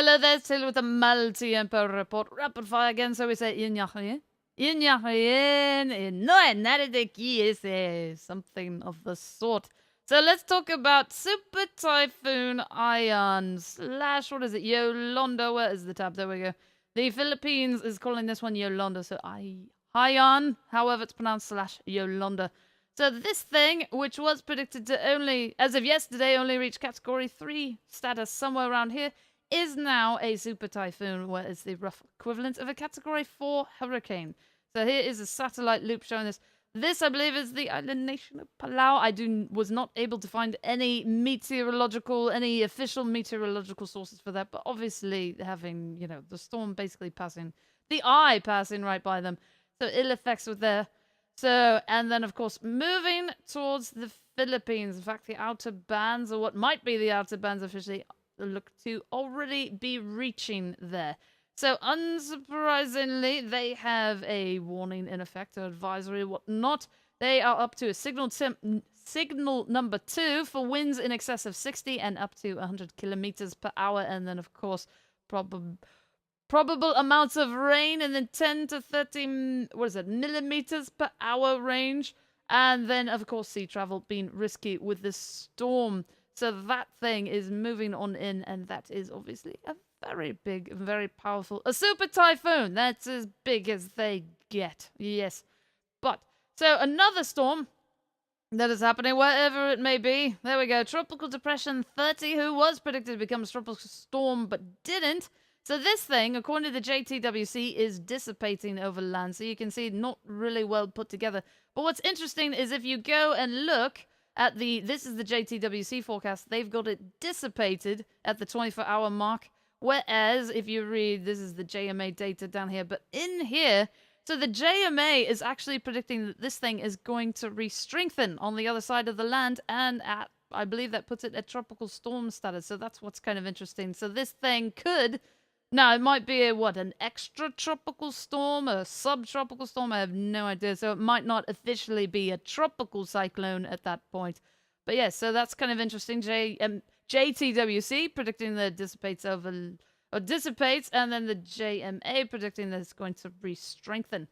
Hello there, still with the multi-empo report. Rapid fire again, so we say Haiyan. No, something of the sort. So let's talk about Super Typhoon Haiyan / what is it? Yolanda. Where is the tab? There we go. The Philippines is calling this one Yolanda, so Haiyan, however it's pronounced, / Yolanda. So this thing, which was predicted to only, as of yesterday, only reach Category 3 status somewhere around here, is now a super typhoon, where it's the rough equivalent of a Category 4 hurricane. So here is a satellite loop showing this. This, I believe, is the island nation of Palau. I was not able to find any official meteorological sources for that, but obviously having, the storm basically passing right by them. So ill effects were there. So, and then, of course, moving towards the Philippines. In fact, the outer bands, or what might be the outer bands officially, look to already be reaching there. So, unsurprisingly, they have a warning in effect, or advisory, whatnot. They are up to a signal number 2 for winds in excess of 60 and up to 100 kilometers per hour. And then, of course, probable amounts of rain in the 10 to 30, millimeters per hour range. And then, of course, sea travel being risky with this storm. So that thing is moving on in, and that is obviously a very big, very powerful, a super typhoon. That's as big as they get. Yes. But, so another storm that is happening wherever it may be. There we go. Tropical Depression 30, who was predicted to become a tropical storm, but didn't. So this thing, according to the JTWC, is dissipating over land. So you can see not really well put together. But what's interesting is if you go and look at this is the JTWC forecast, they've got it dissipated at the 24-hour mark. Whereas if you read, this is the JMA data down here, but in here, so the JMA is actually predicting that this thing is going to re-strengthen on the other side of the land, and I believe that puts it at tropical storm status. So that's what's kind of interesting. So this thing could, now it might be an extra tropical storm, a subtropical storm, I have no idea. So it might not officially be a tropical cyclone at that point. But yes, so that's kind of interesting. JTWC predicting that it dissipates, and then the JMA predicting that it's going to re-strengthen.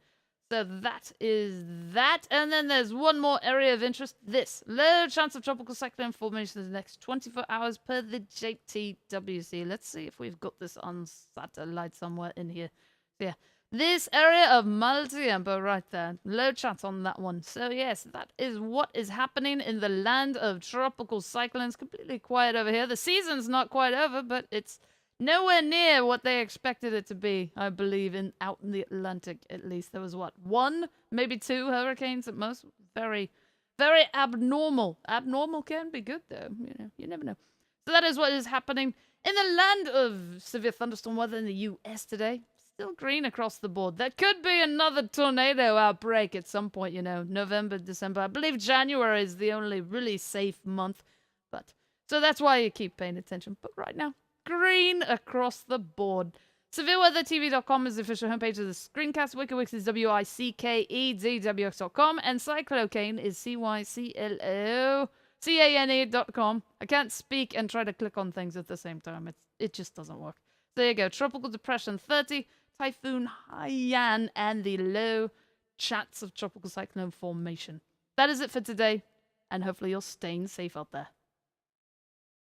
So that is that. And then there's one more area of interest. This. Low chance of tropical cyclone formation in the next 24 hours per the JTWC. Let's see if we've got this on satellite somewhere in here. So yeah. This area of multi-empo right there. Low chance on that one. So yes, that is what is happening in the land of tropical cyclones. Completely quiet over here. The season's not quite over, but it's nowhere near what they expected it to be, I believe, out in the Atlantic, at least. There was, 1, maybe 2 hurricanes at most. Very, very abnormal. Abnormal can be good, though. You never know. So that is what is happening in the land of severe thunderstorm weather in the U.S. today. Still green across the board. There could be another tornado outbreak at some point, November, December. I believe January is the only really safe month. So that's why you keep paying attention. But right now, green across the board. SevereWeatherTV.com is the official homepage of the screencast. WikiWix is WICKEDWX.com. And Cyclocane is CYCLOCANE.com. I can't speak and try to click on things at the same time. It just doesn't work. So there you go. Tropical Depression 30, Typhoon Haiyan, and the low chance of tropical cyclone formation. That is it for today, and hopefully you're staying safe out there.